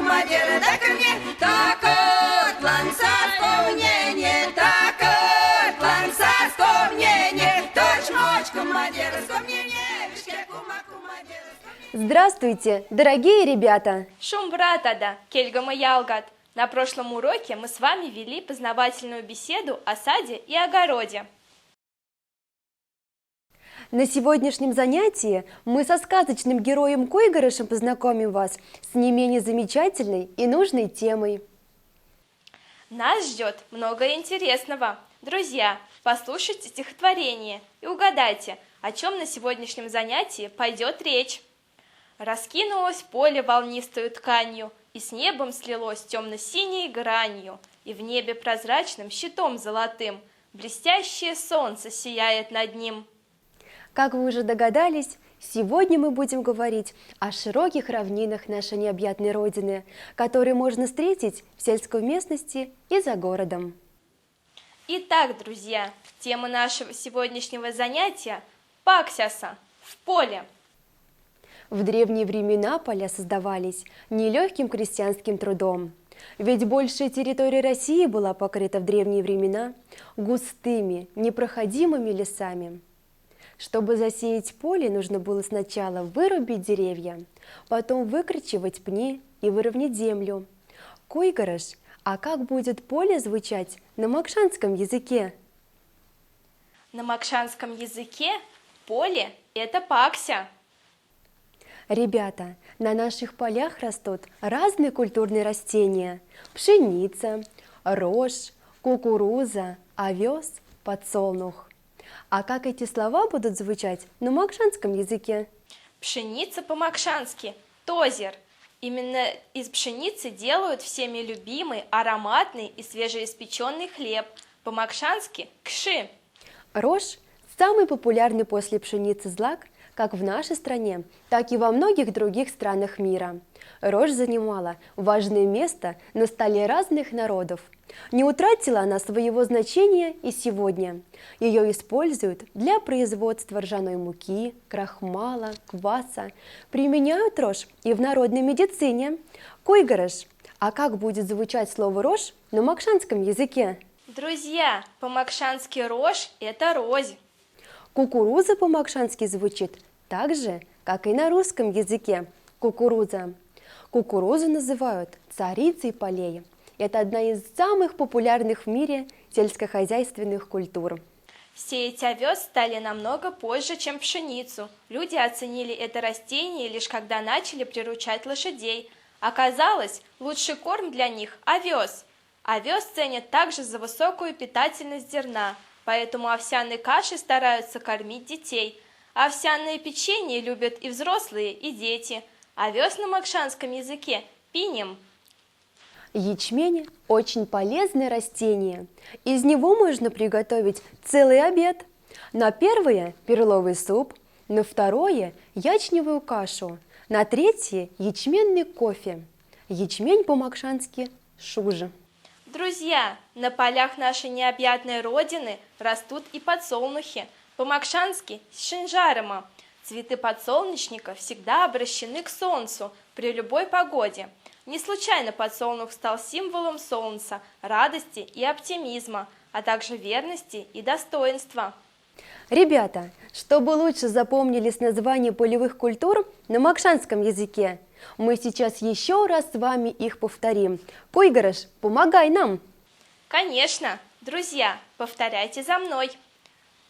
кумадир, дай-ка мне такой план совпомнение, такой план совпомнение, точь-мочь, кумадир, вспомнение, вишке кума, кумадир. Здравствуйте, дорогие ребята! Шум братада, кельгама ялгат. На прошлом уроке мы с вами вели познавательную беседу о саде и огороде. На сегодняшнем занятии мы со сказочным героем Койгорышем познакомим вас с не менее замечательной и нужной темой. Нас ждет много интересного. Друзья, послушайте стихотворение и угадайте, о чем на сегодняшнем занятии пойдет речь. Раскинулось поле волнистою тканью, и с небом слилось темно-синей гранью, и в небе прозрачным щитом золотым блестящее солнце сияет над ним. Как вы уже догадались, сегодня мы будем говорить о широких равнинах нашей необъятной Родины, которые можно встретить в сельской местности и за городом. Итак, друзья, тема нашего сегодняшнего занятия – Паксяса в поле. В древние времена поля создавались нелегким крестьянским трудом, ведь большая территория России была покрыта в древние времена густыми, непроходимыми лесами. Чтобы засеять поле, нужно было сначала вырубить деревья, потом выкорчевать пни и выровнять землю. Койгорыш, а как будет поле звучать на макшанском языке? На макшанском языке поле – это пакся. Ребята, на наших полях растут разные культурные растения – пшеница, рожь, кукуруза, овес, подсолнух. А как эти слова будут звучать на макшанском языке? Пшеница по-макшански – тозер. Именно из пшеницы делают всеми любимый, ароматный и свежеиспеченный хлеб. По-макшански – кши. Рожь – самый популярный после пшеницы злак как в нашей стране, так и во многих других странах мира. Рожь занимала важное место на столе разных народов. Не утратила она своего значения и сегодня. Ее используют для производства ржаной муки, крахмала, кваса. Применяют рожь и в народной медицине. Койгорыш, а как будет звучать слово «рожь» на макшанском языке? Друзья, по-макшански рожь – это розь. Кукуруза по-макшански звучит так же, как и на русском языке – кукуруза. Кукурузу называют царицей полей. Это одна из самых популярных в мире сельскохозяйственных культур. Сеять овес стали намного позже, чем пшеницу. Люди оценили это растение лишь когда начали приручать лошадей. Оказалось, лучший корм для них – овес. Овес ценят также за высокую питательность зерна, поэтому овсяной кашей стараются кормить детей. Овсяное печенье любят и взрослые, и дети. Овес на макшанском языке – пинем. Ячмень – очень полезное растение. Из него можно приготовить целый обед. На первое – перловый суп, на второе – ячневую кашу, на третье – ячменный кофе. Ячмень по-макшански – шужа. Друзья, на полях нашей необъятной Родины растут и подсолнухи. По-макшански – шинжарыма. Цветы подсолнечника всегда обращены к солнцу при любой погоде. Не случайно подсолнух стал символом солнца, радости и оптимизма, а также верности и достоинства. Ребята, чтобы лучше запомнились названия полевых культур на макшанском языке, мы сейчас еще раз с вами их повторим. Койгорыш, помогай нам! Конечно, друзья, повторяйте за мной.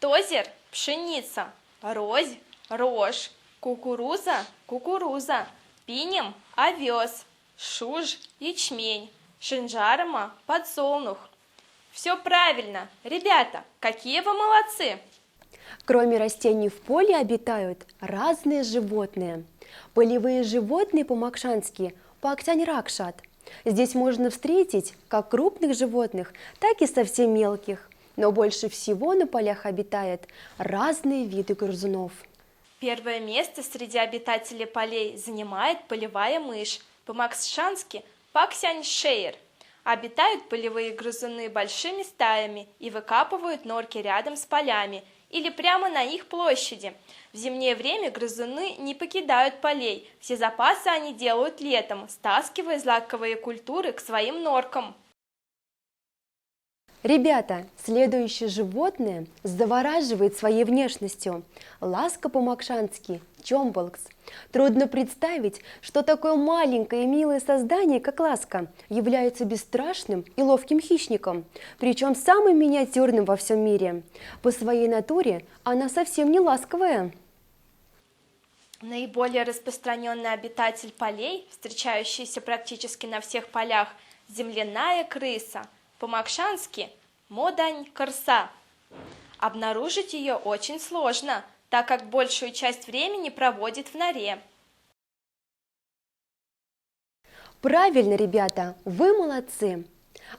Тозер – пшеница, розь – рожь, кукуруза – кукуруза, пинем – овес, шуж – ячмень, шинжарыма – подсолнух. Все правильно, ребята, какие вы молодцы! Кроме растений в поле обитают разные животные. Полевые животные по-макшански – пактянь-ракшат. Здесь можно встретить как крупных животных, так и совсем мелких. Но больше всего на полях обитают разные виды грызунов. Первое место среди обитателей полей занимает полевая мышь, по-макшански паксянь-шейр. Обитают полевые грызуны большими стаями и выкапывают норки рядом с полями или прямо на их площади. В зимнее время грызуны не покидают полей, все запасы они делают летом, стаскивая злаковые культуры к своим норкам. Ребята, следующее животное завораживает своей внешностью. Ласка по-макшански – чомбалкс. Трудно представить, что такое маленькое и милое создание, как ласка, является бесстрашным и ловким хищником, причем самым миниатюрным во всем мире. По своей натуре она совсем не ласковая. Наиболее распространенный обитатель полей, встречающийся практически на всех полях, земляная крыса, по-макшански модань-крса. Обнаружить ее очень сложно, так как большую часть времени проводит в норе. Правильно, ребята, вы молодцы!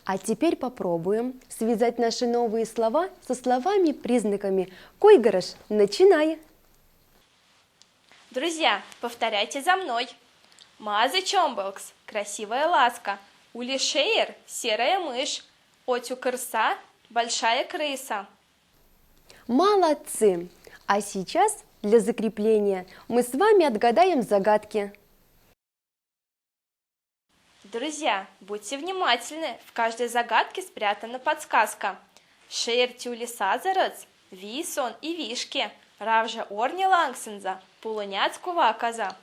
А теперь попробуем связать наши новые слова со словами-признаками. Койгарыш, начинай! Друзья, повторяйте за мной. Мазы чомбалкс – красивая ласка. Улишеер – серая мышь. Отю крыса – большая крыса. Молодцы! А сейчас для закрепления мы с вами отгадаем загадки. Друзья, будьте внимательны, в каждой загадке спрятана подсказка. Шейр тюли сазарец, висон и вишки, равжа орни лангсенза, полуняцкого оказа.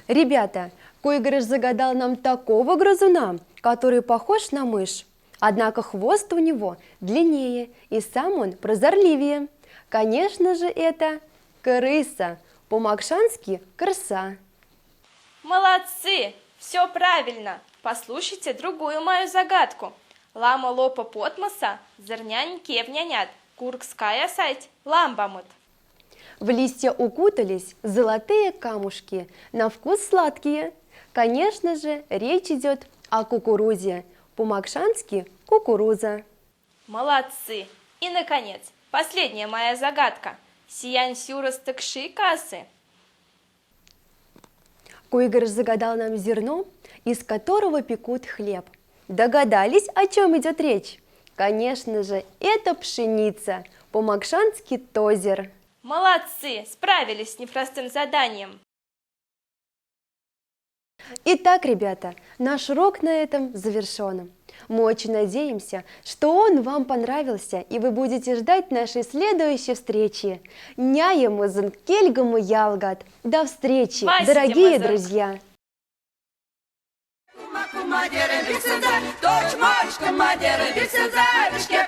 Ребята, Койгарыш загадал нам такого грызуна, который похож на мышь. Однако хвост у него длиннее, и сам он прозорливее. Конечно же, это крыса, по-макшански крыса. Молодцы! Все правильно! Послушайте другую мою загадку. Лама лопа потмоса, зернянь кевнянят, куркская сать, ламбамут. В листья укутались золотые камушки, на вкус сладкие. Конечно же, речь идет о кукурузе, по-макшански кукуруза. Молодцы! И, наконец, последняя моя загадка. Сиянь сюрастыкши кассы. Койгарыш загадал нам зерно, из которого пекут хлеб. Догадались, о чем идет речь? Конечно же, это пшеница, по-макшански тозер. Молодцы! Справились с непростым заданием. Итак, ребята, наш урок на этом завершен. Мы очень надеемся, что он вам понравился, и вы будете ждать нашей следующей встречи. Няемызын кельгамы ялгат. До встречи, Спасибо, дорогие Мазар. друзья! Кума-кума, деревица, точь мочка, мадера, вица, вишке